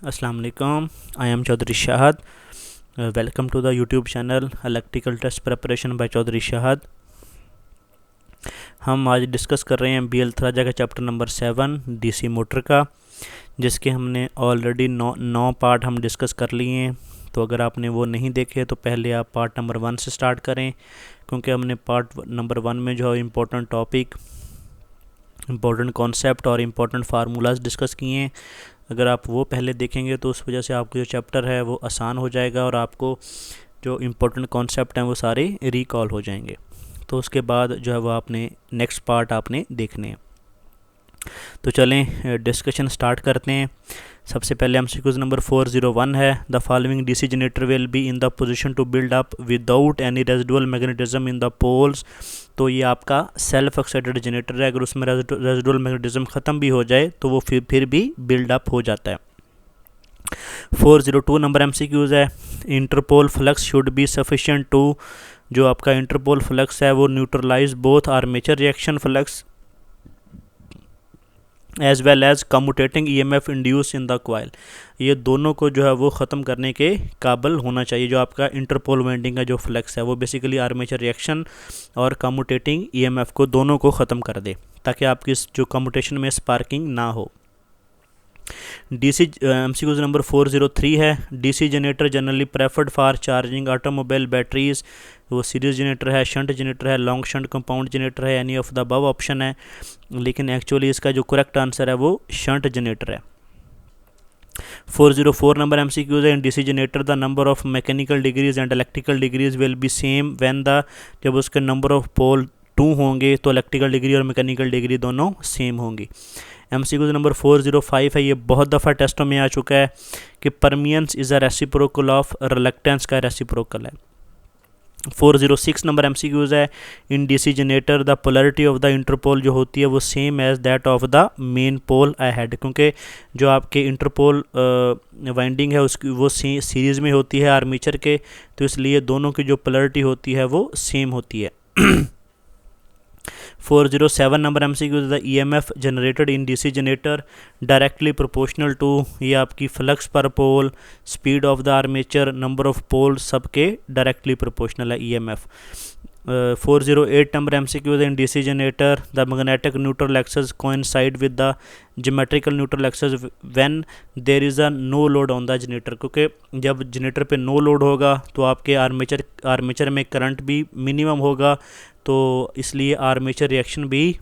अस्सलाम वालेकुम। I am Chaudhry Shahad. Welcome to the YouTube channel electrical test preparation by Chaudhry Shahad. हम आज डिस्कस कर रहे हैं BL थराजा का चैप्टर नंबर 7 DC मोटर का, जिसके हमने ऑलरेडी नौ पार्ट हम डिस्कस कर लिए हैं। तो अगर आपने वो नहीं देखे तो पहले आप पार्ट नंबर 1 से स्टार्ट करें, क्योंकि हमने पार्ट नंबर 1 में जो है इम्पोर्टेंट टॉपिक, इम्पोर्टेंट कॉन्सेप्ट और इम्पोर्टेंट फार्मूलाज डिस्कस किए हैं। अगर आप वो पहले देखेंगे तो उस वजह से आपको जो चैप्टर है वो आसान हो जाएगा और आपको जो इम्पोर्टेंट कॉन्सेप्ट हैं वो सारे रिकॉल हो जाएंगे। तो उसके बाद जो है वो आपने नेक्स्ट पार्ट आपने देखने हैं। तो चलें डिस्कशन स्टार्ट करते हैं। सबसे पहले MCQ नंबर 401 है, the following DC generator will be in the position to build up without any residual magnetism in the poles. तो ये आपका सेल्फ एक्साइटेड जनरेटर है। अगर उसमें रेजिडुअल मैग्नेटिज्म ख़त्म भी हो जाए तो वो फिर भी बिल्ड अप हो जाता है। 402 नंबर MCQs है, interpole flux should be sufficient to, जो आपका इंटरपोल फ्लक्स है वो neutralise both armature reaction flux as well as commutating EMF induce in the coil. ये दोनों को जो है वो ख़त्म करने के काबिल होना चाहिए। जो आपका इंटरपोल वाइंडिंग का जो फ्लक्स है वो बेसिकली आर्मेचर रिएक्शन और कम्यूटेटिंग EMF को दोनों को ख़त्म कर दे, ताकि आपकी जो कम्यूटेशन में स्पार्किंग ना हो। DC MCQ नंबर 403 है, DC generator generally preferred for charging automobile batteries. वो सीरीज जनरेटर है, शंट जनरेटर है, लॉन्ग शंट कंपाउंड जनरेटर है, any of the above option है, लेकिन एक्चुअली इसका जो करेक्ट आंसर है वो शंट जनरेटर है। 404 नंबर MCQ है, in DC generator the number of mechanical degrees and electrical degrees will be same when the, जब उसके नंबर ऑफ पोल 2 होंगे तो इलेक्ट्रिकल डिग्री और मैकेनिकल डिग्री दोनों सेम होंगी। MCQ नंबर 405 है, ये बहुत दफ़ा टेस्टों में आ चुका है कि permeance is a reciprocal of reluctance का रेसिप्रोकल है। 406 नंबर MCQs है, in DC generator the polarity of the interpole जो होती है वो same as that of the main pole ahead, क्योंकि जो आपके इंटरपोल वाइंडिंग है उसकी वो सीरीज़ में होती है आर्मेचर के, तो इसलिए दोनों की जो पोलरिटी होती है वो सेम होती है। 407 number MCQ, the EMF generated in DC generator directly proportional to, ये आपकी flux per pole, speed of the armature, number of pole, सबके डायरेक्टली प्रोपोर्शनल है EMF। 408 number MCQ, in DC generator the magnetic neutral axis coincide with the geometrical neutral axis when there is a no load on the generator, क्योंकि जब generator पे no load होगा तो आपके armature में current भी minimum होगा, तो इसलिए आर्मेचर रिएक्शन भी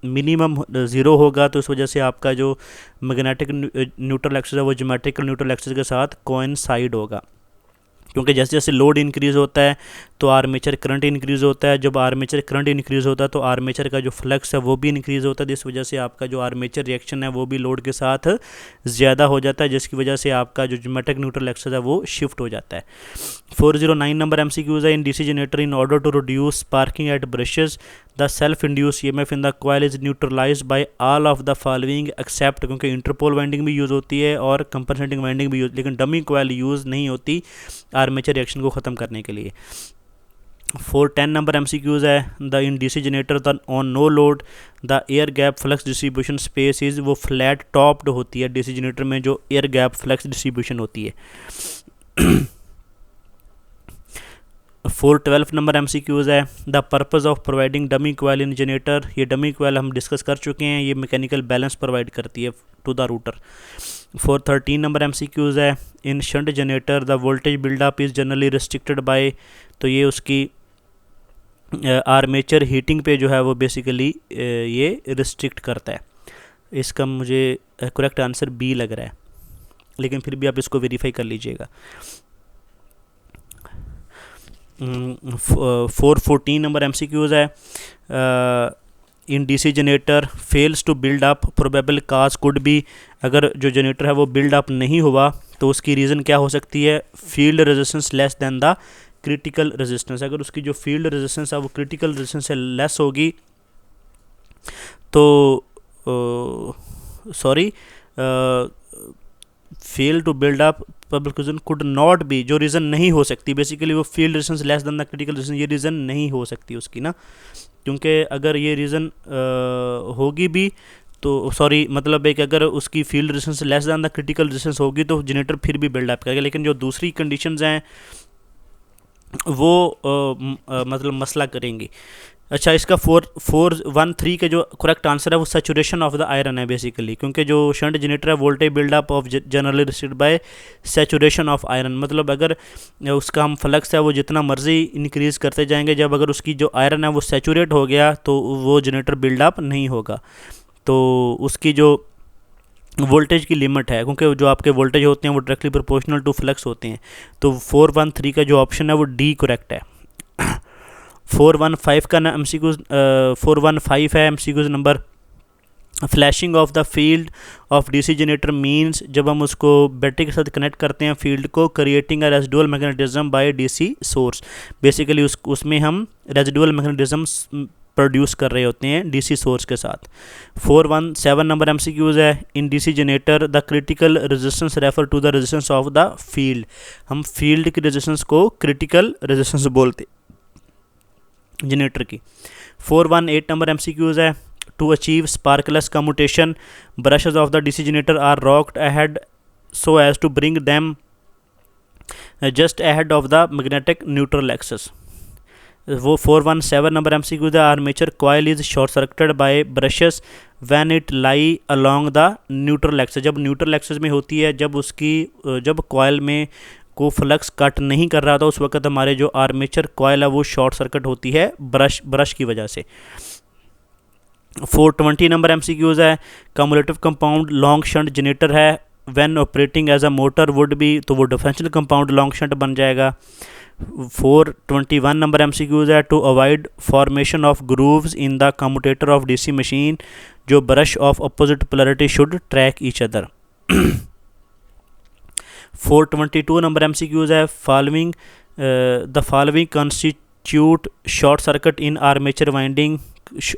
मिनिमम 0 होगा। तो इस वजह से आपका जो मैग्नेटिक न्यूट्रल एक्सेस है वो ज्योमेट्रिकल न्यूट्रल एक्सेस के साथ कोइंसाइड होगा, क्योंकि जैसे जैसे लोड इंक्रीज़ होता है तो आर्मेचर करंट इंक्रीज़ होता है। जब आर्मेचर करंट इंक्रीज़ होता है तो आर्मेचर का जो फ्लक्स है वो भी इंक्रीज़ होता है, जिस वजह से आपका जो आर्मेचर रिएक्शन है वो भी लोड के साथ ज़्यादा हो जाता है, जिसकी वजह से आपका जो ज्योमेट्रिक न्यूट्रल एक्सेस है वो शिफ्ट हो जाता है। 409 नंबर MCQs है, in DC generator in order to reduce sparking at brushes the self induce EMF in the coil is neutralize by all of the following except, क्योंकि interpole winding भी use होती है और compensating winding भी use, लेकिन dummy coil use नहीं होती armature reaction को ख़त्म करने के लिए। 410 नंबर MCQs है, the in DC generator the on no load the air gap flux distribution space is, वो फ्लैट टॉप्ड होती है DC जनरेटर में जो एयर गैप फ्लक्स डिस्ट्रीब्यूशन होती है। 412 नंबर MCQs है, the purpose of providing dummy coil in generator, ये dummy coil हम डिस्कस कर चुके हैं, ये मैकेनिकल बैलेंस प्रोवाइड करती है to the rotor. 413 number MCQs है, in shunt generator the voltage buildup is generally restricted by, तो ये उसकी आर्मेचर हीटिंग पे जो है वो बेसिकली ये रिस्ट्रिक्ट करता है। इसका मुझे करेक्ट आंसर B लग रहा है, लेकिन फिर भी आप इसको वेरीफाई कर लीजिएगा। 414 नंबर MCQs है, in DC generator fails to build up probable cause could be, अगर जो जनरेटर है वो बिल्ड अप नहीं हुआ तो उसकी रीज़न क्या हो सकती है, field resistance less than the critical resistance. अगर उसकी जो फील्ड रेजिस्टेंस है वो क्रिटिकल रेजिस्टेंस से लेस होगी तो fail to build up public reason could not be, जो रीज़न नहीं हो सकती, बेसिकली वो field resistance less than the critical resistance, ये रीज़न नहीं हो सकती उसकी ना, क्योंकि अगर ये रीज़न होगी भी तो सॉरी मतलब है कि अगर उसकी field resistance less than the critical resistance होगी तो जनरेटर फिर भी बिल्डअप करेगा। लेकिन जो दूसरी कंडीशंस हैं वो मतलब मसला करेंगी। अच्छा, इसका 413 का जो करेक्ट आंसर है वो सैचुरेशन ऑफ द आयरन है बेसिकली, क्योंकि जो शंट जनरेटर है voltage buildup of generally restricted by saturation of iron, मतलब अगर उसका हम फ्लक्स है वो जितना मर्जी इंक्रीज़ करते जाएंगे, जब अगर उसकी जो आयरन है वो सैचुरेट हो गया तो वो जनरेटर बिल्डअप नहीं होगा। तो उसकी जो वोल्टेज की लिमिट है, क्योंकि जो आपके वोल्टेज होते हैं वो डायरेक्टली प्रोपोर्शनल टू फ्लक्स होते हैं। तो 413 का जो ऑप्शन है वो डी करेक्ट है। 415 का ना MCQ 415 है MCQ number. Flashing of the field of DC generator means जब हम उसको बैटरी के साथ कनेक्ट करते हैं फील्ड को, creating a residual magnetism by DC source. Basically उसमें हम रेजिडुअल मैग्नेटिज्म प्रोड्यूस कर रहे होते हैं डीसी सोर्स के साथ। 417 नंबर MCQs है। In DC generator the critical resistance refer to the resistance of the field. हम फील्ड की रेजिस्टेंस को क्रिटिकल रेजिस्टेंस बोलते जनरेटर की। 418 नंबर MCQs है। To achieve sparkless commutation brushes of the DC generator are rocked ahead so as to bring them just ahead of the magnetic neutral axis. वो 417 number MCQ the armature coil is short circuited by brushes when it lie along the neutral axis. जब neutral axis में होती है, जब coil में को flux cut नहीं कर रहा था, उस वक्त हमारे जो आर्मेचर कॉयल है वो शॉर्ट सर्किट होती है ब्रश की वजह से। 420 नंबर MCQs है। Cumulative compound long shunt generator है when operating as a motor would be, तो वो डिफरेंशियल कंपाउंड लॉन्ग शंट बन जाएगा। 421 नंबर MCQs है। To avoid formation of grooves in the commutator of DC machine जो brush of opposite polarity should track each other. 422 number MCQs है। The following constitute short circuit in armature winding.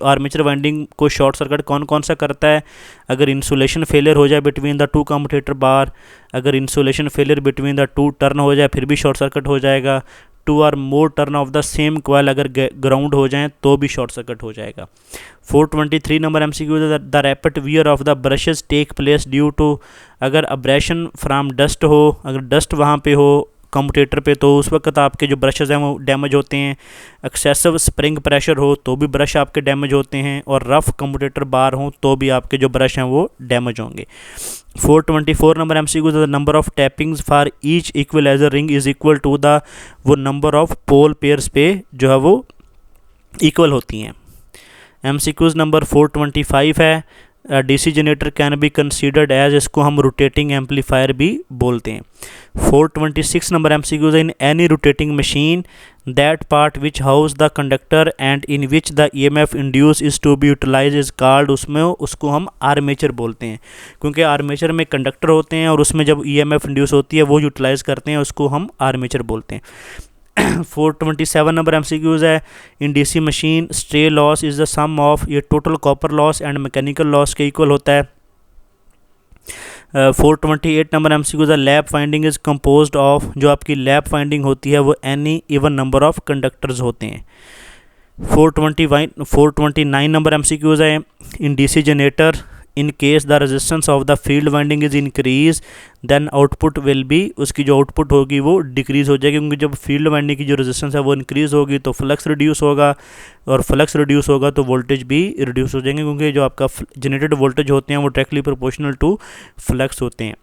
Armature winding को short circuit कौन कौन सा करता है? अगर insulation failure हो जाए between the two commutator bar, अगर insulation failure between the two turn हो जाए फिर भी शॉर्ट सर्किट हो जाएगा। Two or more turn of the same coil अगर ग्राउंड हो जाए तो भी शॉर्ट सर्किट हो जाएगा। 423 number MCQ the rapid wear of the brushes take place due to, अगर अब्रेशन फ्राम डस्ट हो, अगर डस्ट वहाँ पे हो कम्यूटेटर पे तो उस वक्त आपके जो ब्रशेज़ हैं वो डैमेज होते हैं। एक्सेसिव स्प्रिंग प्रेशर हो तो भी ब्रश आपके डैमेज होते हैं, और रफ़ कम्यूटेटर बार हो तो भी आपके जो ब्रश हैं वो डैमेज होंगे। 424 number MCQ the number of tappings for each equalizer ring is equal to the, वो नंबर ऑफ पोल पेयर्स पे जो है वो इक्वल होती हैं। MCQs नंबर 425 है। DC generator can be considered as, इसको हम रोटेटिंग एम्पलीफायर भी बोलते हैं। 426 number MCQs in any rotating machine that part which house the conductor and in which the EMF induce is to be utilize is called, उसको हम armature बोलते हैं, क्योंकि आर्मेचर में कंडक्टर होते हैं और उसमें जब EMF इंड्यूस होती है वो यूटिलाइज़ करते हैं, उसको हम आर्मेचर बोलते हैं। 427 नंबर MCQs है। In DC machine stray loss is the sum of, ये total copper loss and mechanical loss के इक्वल होता है। 428 number MCQ the lap finding is composed of, जो आपकी लैप फाइंडिंग होती है वो any even number of conductors होते हैं। 429 नंबर MCQs है। In DC generator in case the resistance of the field winding is increase then output will be, उसकी जो आउटपुट होगी वो डिक्रीज़ हो जाएगी, क्योंकि जब फील्ड वाइंडिंग की जो रेजिस्टेंस है वो इंक्रीज़ होगी तो फ्लक्स रिड्यूस होगा, और फ्लक्स रिड्यूस होगा तो वोल्टेज भी रिड्यूस हो जाएंगे, क्योंकि जो आपका जनरेटेड वोल्टेज होते हैं वो डायरेक्टली प्रोपोर्शनल टू फ्लक्स होते हैं।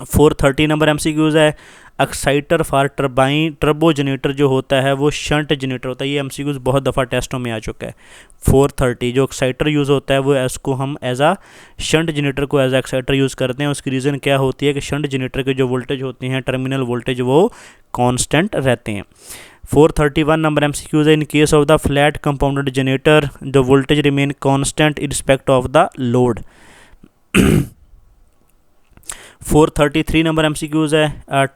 430 नंबर MCQs है। Exciter for turbine, turbo generator जो होता है वो शंट जनरेटर होता है, ये MCQs बहुत दफ़ा टेस्टों में आ चुका है। 430 जो एक्साइटर यूज़ होता है वो इसको हम एज आ शंट जनरेटर को एज आ एक्साइटर यूज़ करते हैं। उसकी रीज़न क्या होती है कि शंट जनरेटर के जो वोल्टेज होते हैं टर्मिनल वोल्टेज वो कांस्टेंट रहते हैं। 431 नंबर MCQs है। In case of the flat compounded generator the voltage remain constant in respect of the load. 433 number MCQs है।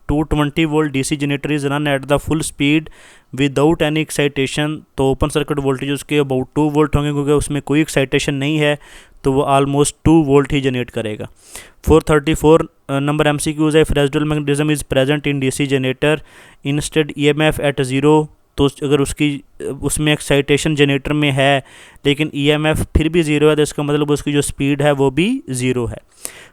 220 volt DC generator is run at the full speed without any excitation, तो open circuit voltage उसके about 2 volt होंगे, क्योंकि उसमें कोई excitation नहीं है तो वो ऑलमोस्ट 2 वोल्ट ही जनरेट करेगा। 434 नंबर MCQs है। If residual magnetism is present in DC generator instead EMF at 0, तो अगर उसमें एक्साइटेशन जनरेटर में है लेकिन ईएमएफ फिर भी ज़ीरो है, तो इसका मतलब उसकी जो स्पीड है वो भी ज़ीरो है।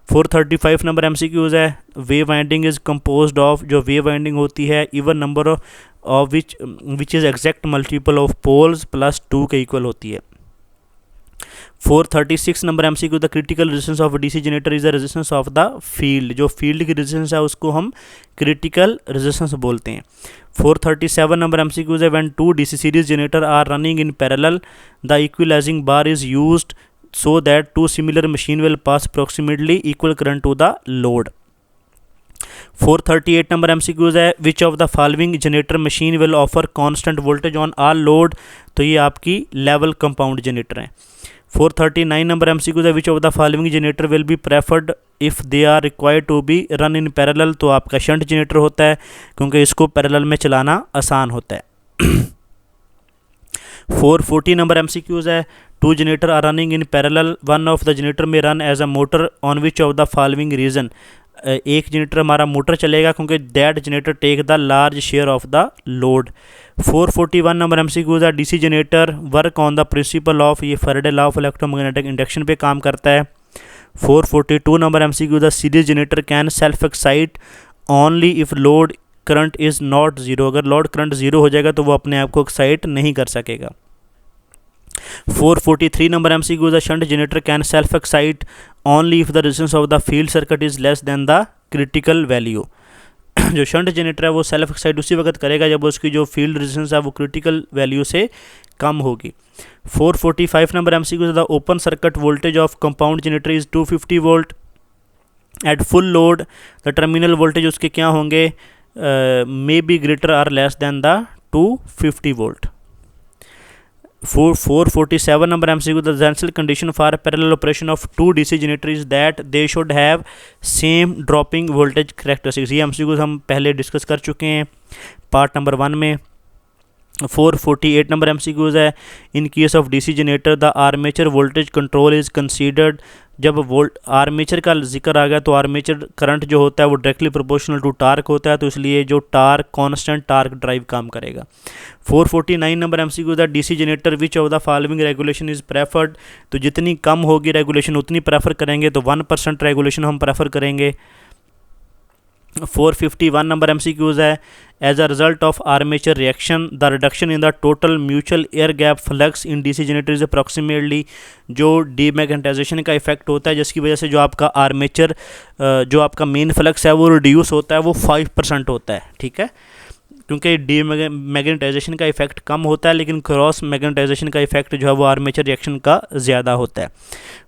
435 नंबर एमसीक्यूज़ है, wave winding is composed of, जो वेव वाइंडिंग होती है even number of which is exact multiple of poles plus 2 के इक्वल होती है। 436 number MCQ, the critical resistance of DC generator is the resistance of the field, जो field की resistance है उसको हम क्रिटिकल रेजिस्टेंस बोलते हैं। 437 नंबर एमसीक्यूज है, when two DC series generator are running in parallel the equalising bar is used so that two similar machine will pass approximately equal current to the load. 438 number MCQs है, which of the following generator machine will offer constant voltage on all load, तो ये आपकी level compound generator है। 439 number MCQs है, which of the following generator will be preferred if they are required to be run in parallel, तो आपका shunt generator होता है क्योंकि इसको पैरेलल में चलाना आसान होता है। 440 नंबर MCQs है, two generator are running in parallel, one of the generator में run as a motor on which of the following reason, एक जनरेटर हमारा मोटर चलेगा क्योंकि that generator take the large share of the load. 441 number MCQs है, DC generator work on the principle of, ये Faraday law of electromagnetic induction पे काम करता है। 442 नंबर MCQs है, series generator can self excite only if load current is not zero, अगर load current zero हो जाएगा तो वो अपने आप को एक्साइट नहीं कर सकेगा। 443 नंबर MCQs है, shunt generator can self excite only if the resistance of the field circuit is less than the critical value, जो शंट जनरेटर है वो सेल्फ एक्साइट उसी वक्त करेगा जब उसकी जो फील्ड रेजिस्टेंस है वो क्रिटिकल वैल्यू से कम होगी। 445 number MCQs, the open circuit voltage of compound generator is 250 volt at full load, the terminal voltage उसके क्या होंगे, may be greater or less than the 250 volt. 447 number MCQ, the essential condition for parallel operation of two DC generator is that they should have same dropping voltage characteristics, ये MCQ हम पहले discuss कर चुके हैं part number 1 में। 448 number MCQs है, in case of DC generator the armature voltage control is considered, जब armature का जिक्र आ गया तो आर्मेचर करंट जो होता है वो डायरेक्टली प्रोपोर्शनल टू टार्क होता है, तो इसलिए जो टार्क कांस्टेंट टार्क ड्राइव काम करेगा। 449 नंबर MCQ है, DC generator which of the following regulation is preferred, तो जितनी कम होगी रेगुलेशन उतनी प्रेफर करेंगे, तो 1% रेगुलेशन हम प्रेफर करेंगे। 451 नंबर MCQs है, as a result of armature reaction the reduction in the total mutual air gap flux in DC generator is approximately, जो डीमैग्नेटाइजेशन का इफेक्ट होता है जिसकी वजह से जो आपका आर्मेचर जो आपका मेन फ्लक्स है वो रिड्यूस होता है, वो 5% होता है, ठीक है, क्योंकि डीमैग्नेटाइजेशन का इफेक्ट कम होता है लेकिन क्रॉस मैग्नेटाइजेशन का इफेक्ट जो है वो आर्मेचर रिएक्शन का ज़्यादा होता है।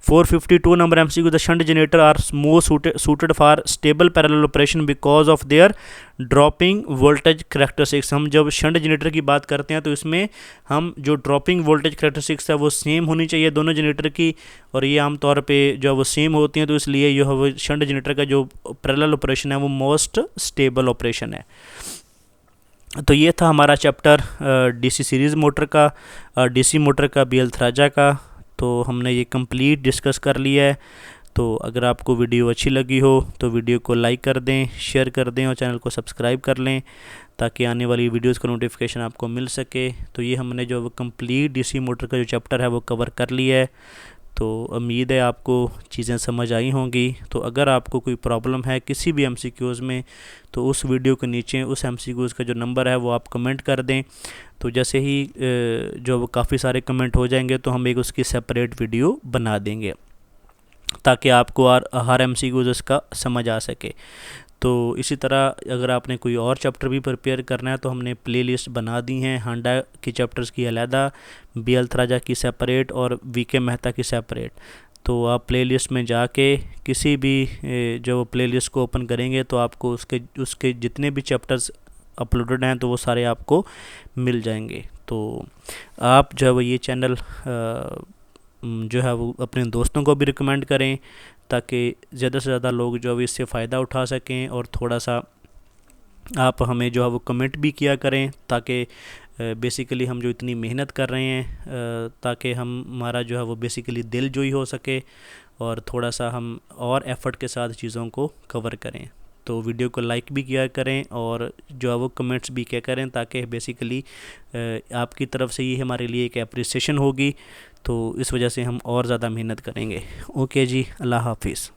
452 number MCQ, the shunt generator are more suited for stable parallel operation because of their dropping voltage characteristics, हम जब शंट जनरेटर की बात करते हैं तो इसमें हम जो ड्रॉपिंग वोल्टेज करेक्टरिस्टिक्स है वो सेम होनी चाहिए दोनों जनरेटर की, और ये आमतौर पे जो वो सेम होती हैं, तो इसलिए जो है वो शंट जनरेटर का जो पैरेलल ऑपरेशन है वो मोस्ट स्टेबल ऑपरेशन है। तो ये था हमारा चैप्टर डीसी सीरीज़ मोटर का, डीसी मोटर का BL थराजा का, तो हमने ये कंप्लीट डिस्कस कर लिया है। तो अगर आपको वीडियो अच्छी लगी हो तो वीडियो को लाइक कर दें, शेयर कर दें और चैनल को सब्सक्राइब कर लें ताकि आने वाली वीडियोज़ का नोटिफिकेशन आपको मिल सके। तो ये हमने जो कंप्लीट डीसी मोटर का जो चैप्टर है वो कवर कर लिया है, तो उम्मीद है आपको चीज़ें समझ आई होंगी। तो अगर आपको कोई प्रॉब्लम है किसी भी MCQs में तो उस वीडियो के नीचे उस MCQs का जो नंबर है वो आप कमेंट कर दें, तो जैसे ही जो काफ़ी सारे कमेंट हो जाएंगे तो हम एक उसकी सेपरेट वीडियो बना देंगे ताकि आपको हर MCQs उसका समझ आ सके। तो इसी तरह अगर आपने कोई और चैप्टर भी प्रिपेयर करना है तो हमने प्लेलिस्ट बना दी हैं, हांडा की चैप्टर्स की अलहदा, BL थराजा की सेपरेट और VK मेहता की सेपरेट। तो आप प्लेलिस्ट में जाके किसी भी जो प्लेलिस्ट को ओपन करेंगे तो आपको उसके जितने भी चैप्टर्स अपलोडेड हैं तो वो सारे आपको मिल जाएंगे। तो आप जो है वो ये चैनल जो है वो अपने दोस्तों को भी रिकमेंड करें ताकि ज़्यादा से ज़्यादा लोग जो है इससे फ़ायदा उठा सकें, और थोड़ा सा आप हमें जो है वो कमेंट भी किया करें ताकि बेसिकली हम जो इतनी मेहनत कर रहे हैं ताकि हमारा जो है वो बेसिकली दिल जोई हो सके और थोड़ा सा हम और एफ़र्ट के साथ चीज़ों को कवर करें। तो वीडियो को लाइक भी किया करें और जो है वो कमेंट्स भी किया करें, ताकि बेसिकली आपकी तरफ से ये हमारे लिए एक अप्रिसिएशन होगी, तो इस वजह से हम और ज़्यादा मेहनत करेंगे। ओके जी, अल्लाह हाफिज़।